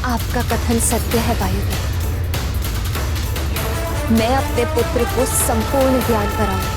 आपका कथन सत्य है वायुदेव। मैं अपने पुत्र को संपूर्ण ज्ञान कराऊंगी,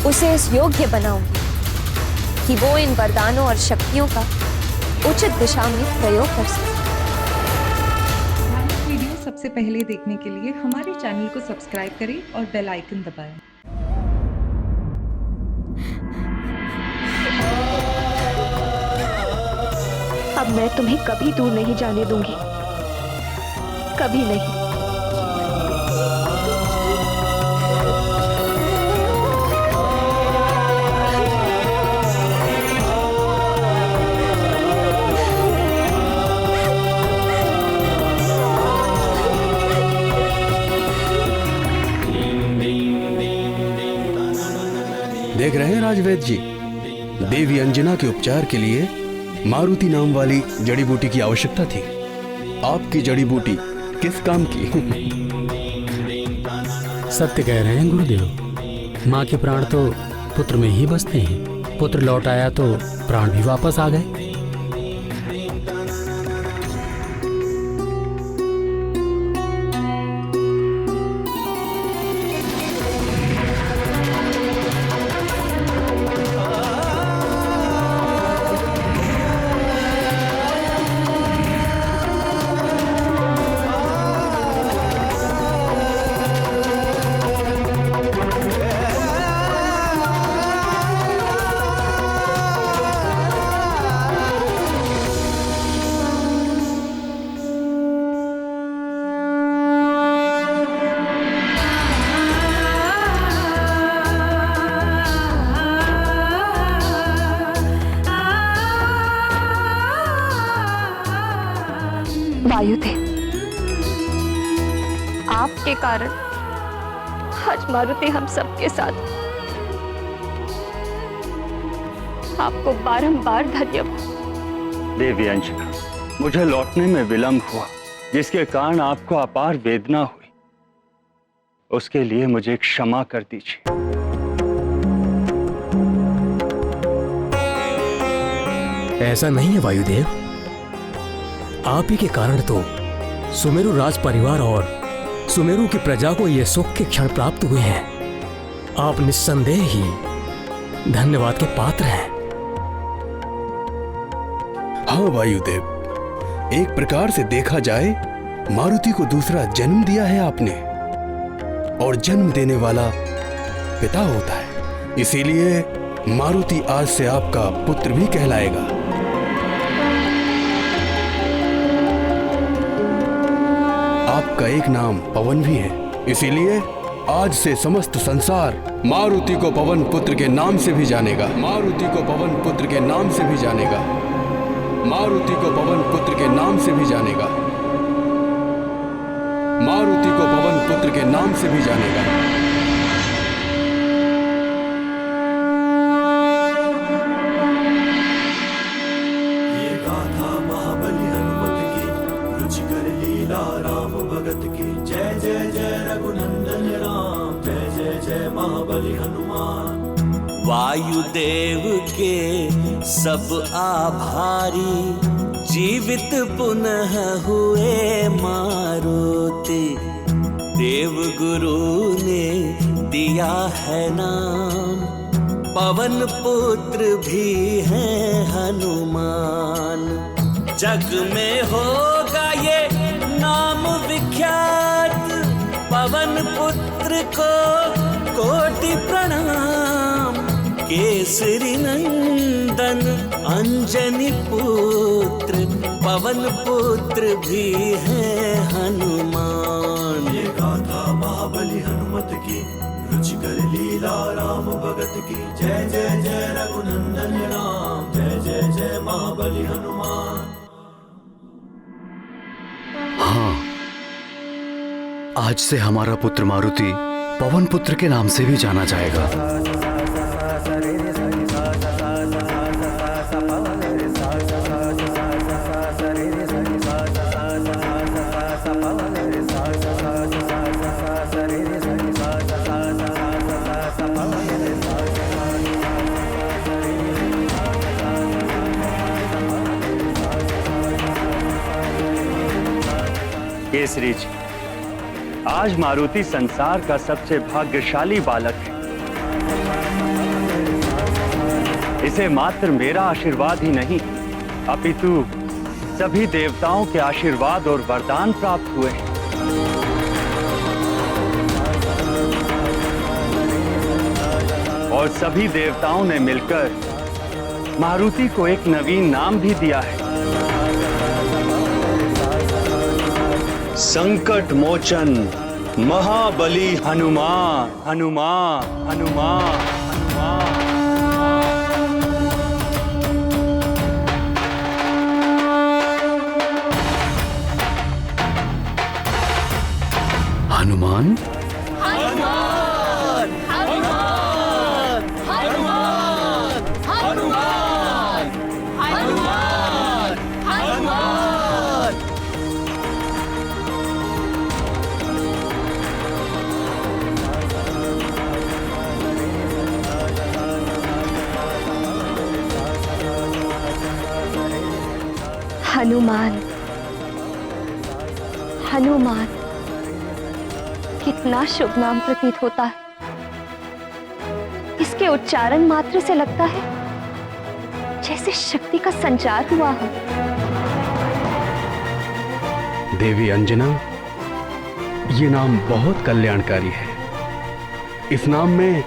उसे इस योग्य बनाऊंगी कि वो इन वरदानों और शक्तियों का उचित दिशा में प्रयोग कर सके। धार्मिक वीडियो सबसे पहले देखने के लिए हमारे चैनल को सब्सक्राइब करें और बेल आइकन दबाएं। अब मैं तुम्हें कभी दूर नहीं जाने दूंगी, कभी नहीं। देख रहे हैं राजवेद जी, देवी अंजना के उपचार के लिए मारुति नाम वाली जड़ी बूटी की आवश्यकता थी। आपकी जड़ी बूटी किस काम की? सत्य कह रहे हैं गुरुदेव। माँ के प्राण तो पुत्र में ही बसते हैं। पुत्र लौट आया तो प्राण भी वापस आ गए। वायुदेव, आपके कारण आज मारुति हम सबके साथ। आपको बारंबार धन्यवाद। देवी अंजना, मुझे लौटने में विलंब हुआ, जिसके कारण आपको अपार वेदना हुई। उसके लिए मुझे क्षमा कर दीजिए। ऐसा नहीं है वायुदेव, आप ही के कारण तो सुमेरु राज परिवार और सुमेरु की प्रजा को ये सुख के क्षण प्राप्त हुए हैं। आप निस्संदेह ही धन्यवाद के पात्र हैं। हाँ वायुदेव, एक प्रकार से देखा जाए मारुति को दूसरा जन्म दिया है आपने, और जन्म देने वाला पिता होता है। इसीलिए मारुति आज से आपका पुत्र भी कहलाएगा। आपका एक नाम पवन भी है, इसीलिए आज से समस्त संसार मारुति को पवन पुत्र के नाम से भी जानेगा। मारुति को पवन पुत्र के नाम से भी जानेगा। मारुति को पवन पुत्र के नाम से भी जानेगा। मारुति को पवन पुत्र के नाम से भी जानेगा। ये गाथा महाबली हनुमत की, रुचिकर लीला राम भगत की। जय जय जय रघुनंदन राम, जय जय जय महाबली हनुमान। वायुदेव के सब आभारी, जीवित पुनः हुए मारुति। देव गुरु ने दिया है नाम, पवन पुत्र भी है हनुमान। जग में होगा ये नाम विख्यात, पवन पुत्र को कोटि प्रणाम। केसरी नंदन अंजनी पुत्र, पवन पुत्र भी है हनुमान। ये गाथा महाबली हनुमत की, रुचिकर लीला राम भगत की। जय जय जय रघुनंदन राम, जय जय जय महाबली हनुमान। हाँ, आज से हमारा पुत्र मारुति पवन पुत्र के नाम से भी जाना जाएगा। केसरी जी, आज मारुति संसार का सबसे भाग्यशाली बालक है। इसे मात्र मेरा आशीर्वाद ही नहीं, अपितु सभी देवताओं के आशीर्वाद और वरदान प्राप्त हुए हैं। और सभी देवताओं ने मिलकर मारुति को एक नवीन नाम भी दिया है, संकट मोचन महाबली हनुमान। हनुमान हनुमान हनुमान। हनुमान? हनुमान, हनुमान, कितना शुभ नाम प्रतीत होता है। इसके उच्चारण मात्र से लगता है जैसे शक्ति का संचार हुआ हो। देवी अंजना, ये नाम बहुत कल्याणकारी है। इस नाम में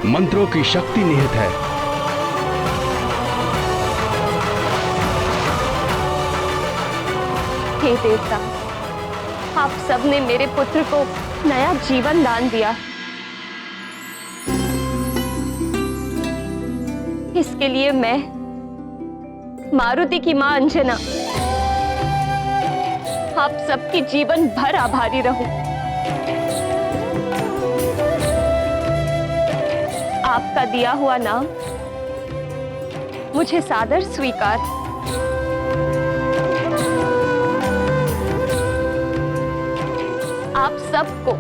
मंत्रों की शक्ति निहित है। हे देवता, आप सबने मेरे पुत्र को नया जीवन दान दिया। इसके लिए मैं मारुति की मां अंजना आप सबकी जीवन भर आभारी रहूं। आपका दिया हुआ नाम मुझे सादर स्वीकार। आप सबको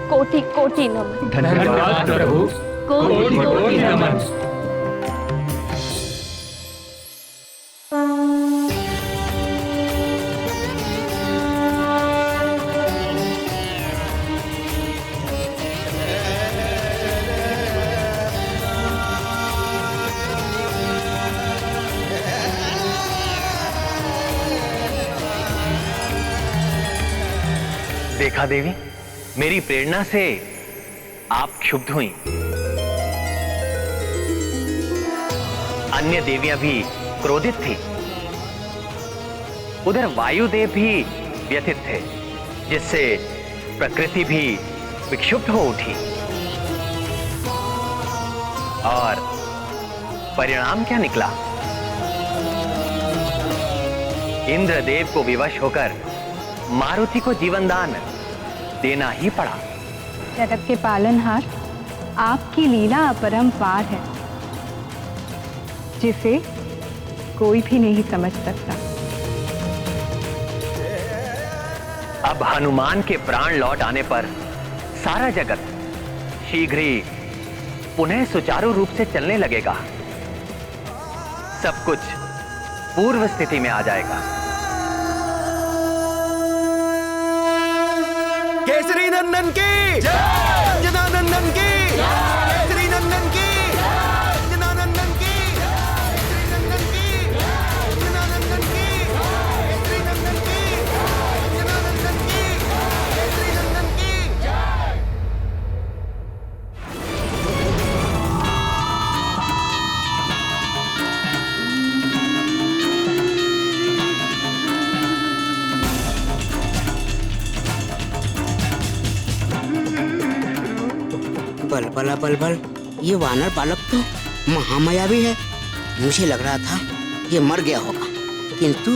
कोटि कोटि नमन। धन्यवाद प्रभु, कोटि कोटि नमन। देखा देवी, मेरी प्रेरणा से आप क्षुब्ध हुई। अन्य देवियां भी क्रोधित थी। उधर वायुदेव भी व्यथित थे, जिससे प्रकृति भी विक्षुब्ध हो उठी। और परिणाम क्या निकला? इंद्रदेव को विवश होकर मारुति को जीवनदान देना ही पड़ा। जगत के पालनहार, आपकी लीला अपरंपार है, जिसे कोई भी नहीं समझ सकता। अब हनुमान के प्राण लौट आने पर सारा जगत शीघ्र ही पुनः सुचारू रूप से चलने लगेगा। सब कुछ पूर्व स्थिति में आ जाएगा। केसरी नंदन की जय, अंजना नंदन की जय, केसरी नंदन की जय, अंजना नंदन की जय, केसरी नंदन की जय, अंजना नंदन की जय, केसरी नंदन की जय, अंजना नंदन की जय, केसरी नंदन की जय। बलबला बलबल, ये वानर बालक तो महामायावी है। मुझे लग रहा था ये मर गया होगा, किंतु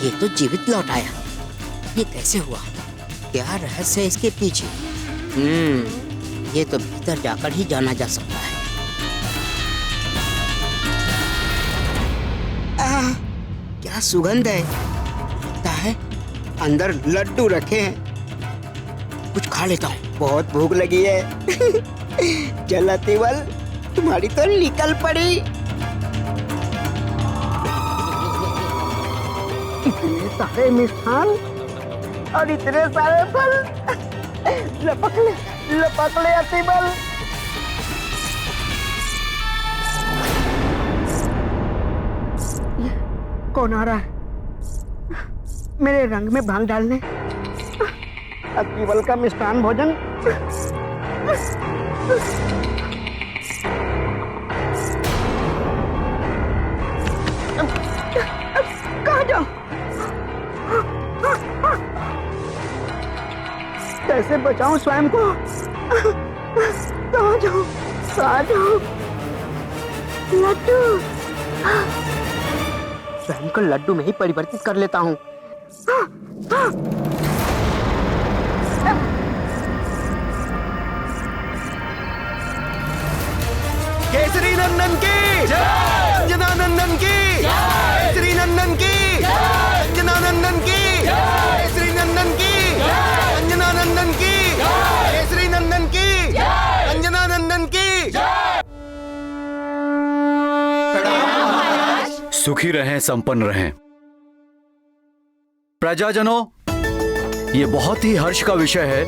ये तो जीवित लौट आया। ये कैसे हुआ? क्या रहस्य है इसके पीछे? ये तो भीतर जाकर ही जाना जा सकता है। क्या सुगंध है! लगता है अंदर लड्डू रखे हैं। कुछ खा लेता हूँ, बहुत भूख लगी है। चल अतिवल, तुम्हारी तो निकल पड़ी। इतने सारे मिष्ठान और इतने सारे फल। लपक ले अतिबल। कौन आ रहा है मेरे रंग में भांग डालने? अतिबल का मिष्टान भोजन। कहाँ जाऊं? कैसे बचाऊं स्वयं को? कहाँ जाऊं? लड्डू। स्वयं को लड्डू में ही परिवर्तित कर लेता हूँ। केसरी नंदन की जय, अंजना नंदन की जय, केसरी नंदन की जय, अंजना नंदन की जय, केसरी नंदन की जय, अंजना नंदन की जय, केसरी नंदन की जय, अंजना नंदन की जय। सुखी रहें, संपन्न रहें। प्रजाजनों, ये बहुत ही हर्ष का विषय है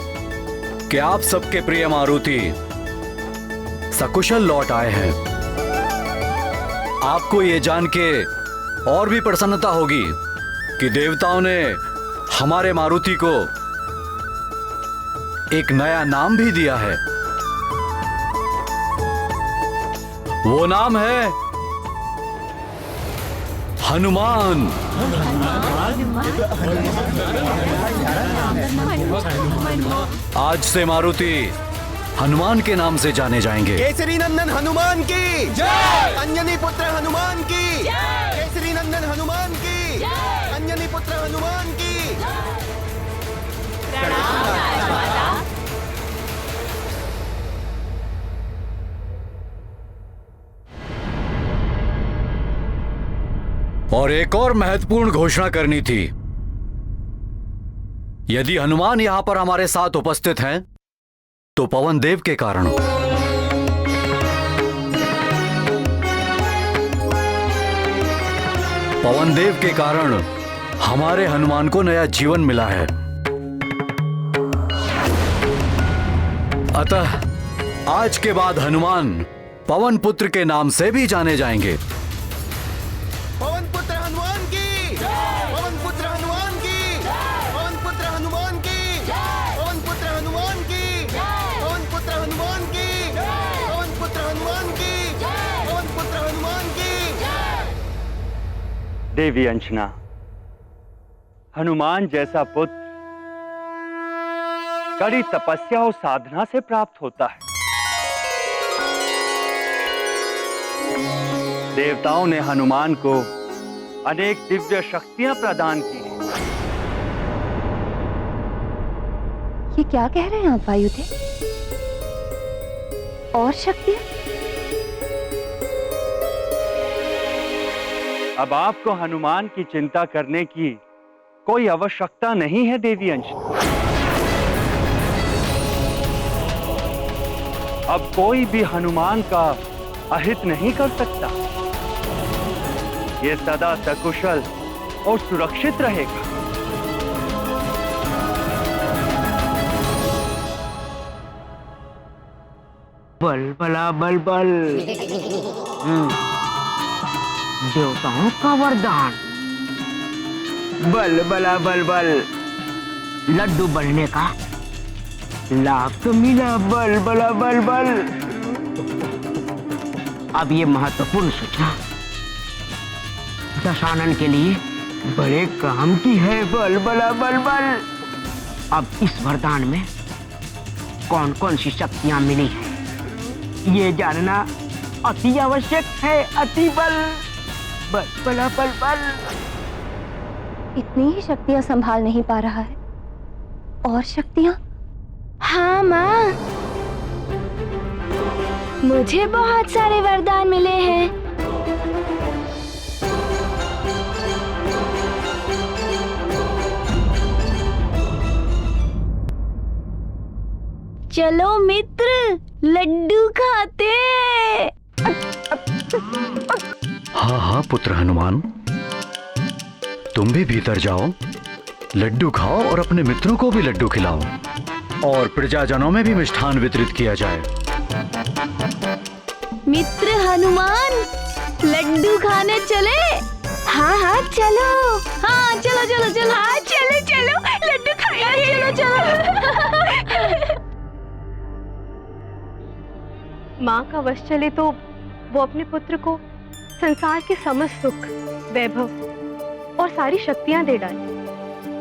कि आप सबके प्रिय मारुति सकुशल लौट आए हैं। आपको ये जान के और भी प्रसन्नता होगी कि देवताओं ने हमारे मारुति को एक नया नाम भी दिया है। वो नाम है हनुमान। आज से मारुति हनुमान के नाम से जाने जाएंगे। केसरी नंदन हनुमान की जय, अंजनी पुत्र हनुमान की जय, केसरी नंदन हनुमान की जय, अंजनी पुत्र हनुमान की और एक और महत्वपूर्ण घोषणा करनी थी। यदि हनुमान यहां पर हमारे साथ उपस्थित हैं तो पवन देव के कारण। पवन देव के कारण हमारे हनुमान को नया जीवन मिला है। अतः आज के बाद हनुमान पवन पुत्र के नाम से भी जाने जाएंगे। पवन पुत्र हनुमान की जय, पवन पुत्र हनुमान की जय, पवन पुत्र हनुमान की जय, पवन पुत्र हनुमान की जय, पवन पुत्र हनुमान की जय, पवन पुत्र हनुमान की जय, पवन पुत्र हनुमान की जय। देवी अंजना, हनुमान जैसा पुत्र कड़ी तपस्या और साधना से प्राप्त होता है। देवताओं ने हनुमान को अनेक दिव्य शक्तियां प्रदान की हैं। ये क्या कह रहे हैं आप वायुदेव? और शक्तियां? अब आपको हनुमान की चिंता करने की कोई आवश्यकता नहीं है देवी अंजना। अब कोई भी हनुमान का अहित नहीं कर सकता। ये सदा सकुशल और सुरक्षित रहेगा। बल बला बल बल। देवताओं का वरदान। बल बला बल बल। लड्डू बनने का लाभ तो मिला। बल बला बल बल। अब ये महत्वपूर्ण सूचना दशानन के लिए बड़े काम की है। बल बला बल बल। अब इस वरदान में कौन कौन सी शक्तियां मिली हैं ये जानना अति आवश्यक है। अति बल। बल बला बल बल। इतनी ही शक्तियां संभाल नहीं पा रहा है। और शक्तियां? हाँ माँ, मुझे बहुत सारे वरदान मिले हैं। चलो मित्र, लड्डू खाते। हाँ हाँ पुत्र हनुमान, तुम भी भीतर जाओ लड्डू खाओ और अपने मित्रों को भी लड्डू खिलाओ और प्रजाजनों में भी मिष्ठान वितरित किया जाए। मित्र हनुमान, लड्डू खाने चले? हाँ हाँ चलो। हाँ चलो चलो चलो। हाँ चलो चलो, लड्डू खाएंगे। चलो चलो। माँ का वश चले तो वो अपने पुत्र को संसार के समस्त सुख, वैभव और सारी शक्तियां दे डाले।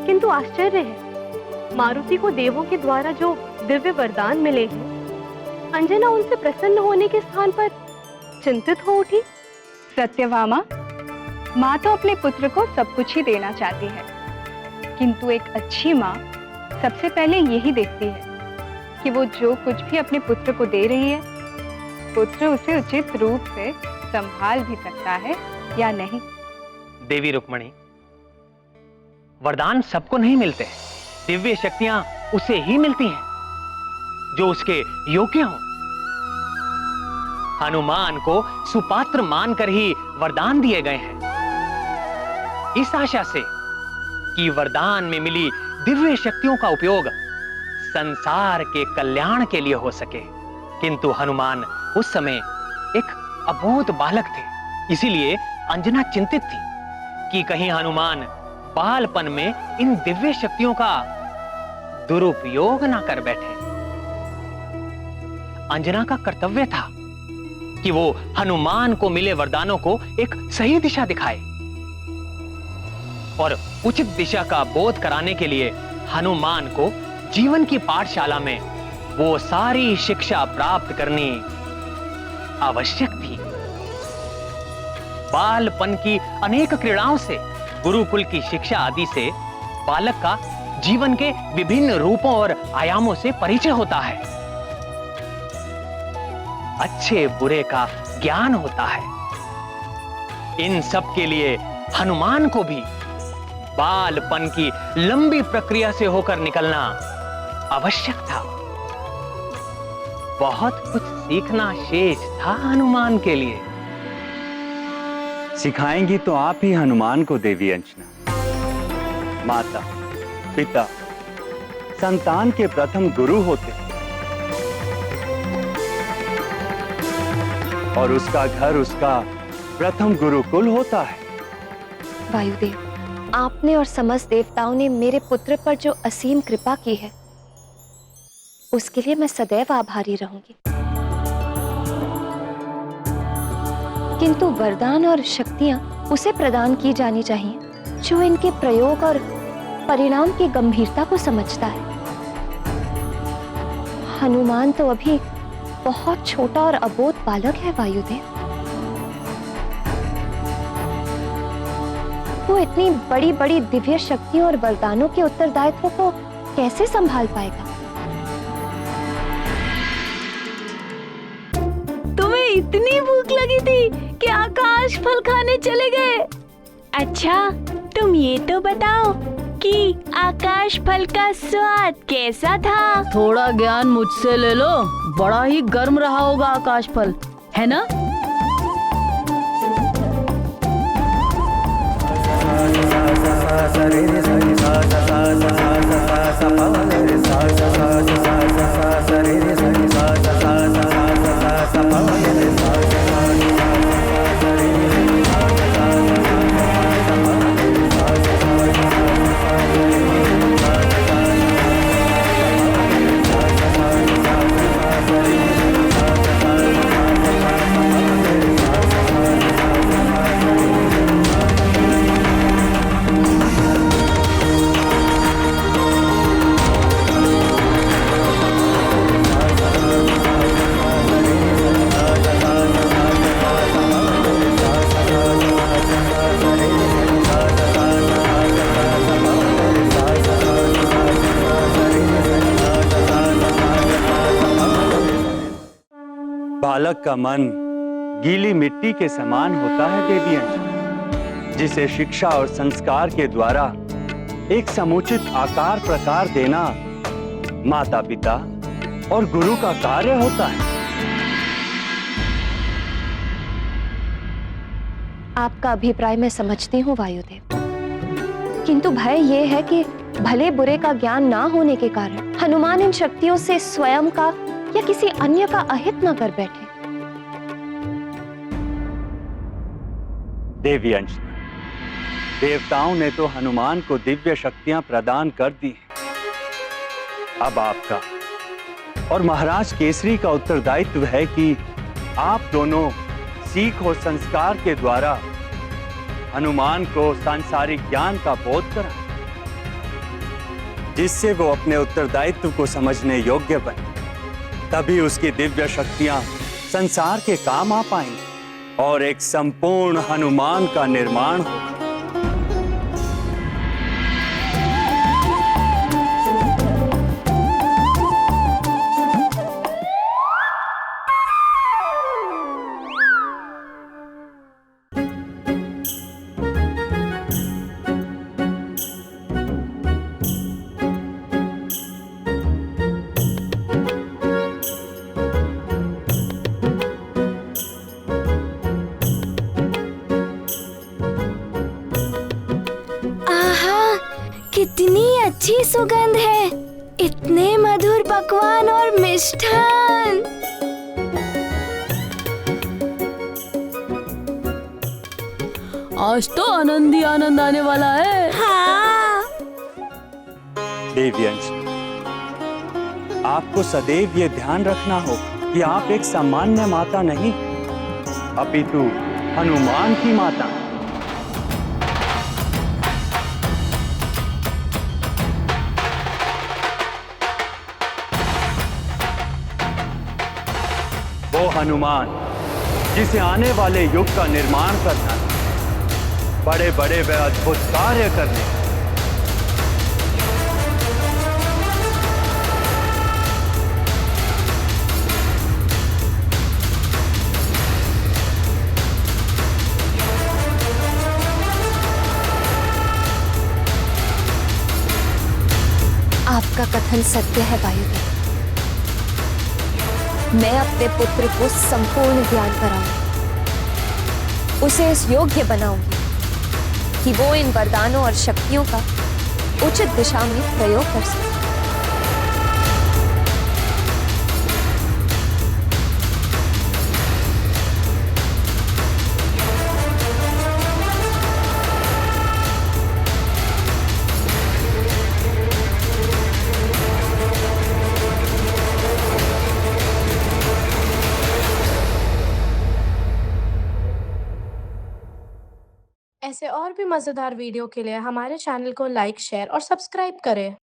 किंतु आश्चर्य है, मारुति को देवों के द्वारा जो दिव्य वरदान मिले हैं, अंजना उनसे प्रसन्न होने के स्थान पर चिंतित हो उठी। सत्यभामा, माँ तो अपने पुत्र को सब कुछ ही देना चाहती है, किंतु एक अच्छी माँ सबसे पहले यही देखती है कि वो जो कुछ भी अपने पुत्र को दे रही है, पुत्र उसे उचित रूप से संभाल भी सकता है या नहीं। देवी रुक्मणी, वरदान सबको नहीं मिलते। दिव्य शक्तियां उसे ही मिलती हैं जो उसके योग्य हों। हनुमान को सुपात्र मानकर ही वरदान दिए गए हैं, इस आशा से कि वरदान में मिली दिव्य शक्तियों का उपयोग संसार के कल्याण के लिए हो सके। किंतु हनुमान उस समय एक अबोध बालक थे, इसीलिए अंजना चिंतित थी कि कहीं हनुमान बालपन में इन दिव्य शक्तियों का दुरुपयोग ना कर बैठे। अंजना का कर्तव्य था कि वो हनुमान को मिले वरदानों को एक सही दिशा दिखाए और उचित दिशा का बोध कराने के लिए हनुमान को जीवन की पाठशाला में वो सारी शिक्षा प्राप्त करनी आवश्यक थी। बालपन की अनेक क्रीड़ाओं से, गुरुकुल की शिक्षा आदि से बालक का जीवन के विभिन्न रूपों और आयामों से परिचय होता है। अच्छे बुरे का ज्ञान होता है। इन सब के लिए हनुमान को भी बालपन की लंबी प्रक्रिया से होकर निकलना आवश्यक था। बहुत कुछ सीखना शेष था हनुमान के लिए। सिखाएंगी तो आप ही हनुमान को देवी अंजना। माता पिता संतान के प्रथम गुरु होते और उसका घर उसका प्रथम गुरुकुल होता है। वायुदेव, आपने और समस्त देवताओं ने मेरे पुत्र पर जो असीम कृपा की है, उसके लिए मैं सदैव आभारी रहूंगी। किंतु वरदान और शक्तियां उसे प्रदान की जानी चाहिए जो इनके प्रयोग और परिणाम की गंभीरता को समझता है। हनुमान तो अभी बहुत छोटा और अबोध बालक है वायुदेव। वो इतनी बड़ी बड़ी दिव्य शक्तियों और वरदानों के उत्तरदायित्व को कैसे संभाल पाएगा? तुम्हें इतनी भूख लगी थी कि आकाश फल खाने चले गए? अच्छा, तुम ये तो बताओ कि आकाश फल का स्वाद कैसा था? थोड़ा ज्ञान मुझसे ले लो, बड़ा ही गर्म रहा होगा आकाश फल, है ना? बालक का मन गीली मिट्टी के समान होता है देवी अंजना, जिसे शिक्षा और संस्कार के द्वारा एक समुचित आकार प्रकार देना माता पिता और गुरु का कार्य होता है। आपका अभिप्राय मैं समझती हूँ वायुदेव, किंतु भय ये है कि भले बुरे का ज्ञान ना होने के कारण हनुमान इन शक्तियों से स्वयं का या किसी अन्य का अहित न कर बैठे। देवी अंश, देवताओं ने तो हनुमान को दिव्य शक्तियां प्रदान कर दी। अब आपका और महाराज केसरी का उत्तरदायित्व है कि आप दोनों सीख और संस्कार के द्वारा हनुमान को सांसारिक ज्ञान का बोध कराएं, जिससे वो अपने उत्तरदायित्व को समझने योग्य बने। तभी उसकी दिव्य शक्तियां संसार के काम आ पाएंगी और एक संपूर्ण हनुमान का निर्माण होगा। कितनी अच्छी सुगंध है, इतने मधुर पकवान और मिष्ठान। आज तो आनंद ही आनंद आने वाला है। हाँ। देवी अंश, आपको सदैव ये ध्यान रखना होगा कि आप एक सामान्य माता नहीं, अपितु हनुमान की माता। वो हनुमान जिसे आने वाले युग का निर्माण करना, बड़े बड़े व अद्भुत कार्य करने। आपका कथन सत्य है वायुदेव। मैं अपने पुत्र को संपूर्ण ज्ञान कराऊंगी, उसे इस योग्य बनाऊंगी कि वो इन वरदानों और शक्तियों का उचित दिशा में प्रयोग कर सके। ऐसे और भी मज़ेदार वीडियो के लिए हमारे चैनल को लाइक, शेयर और सब्सक्राइब करें।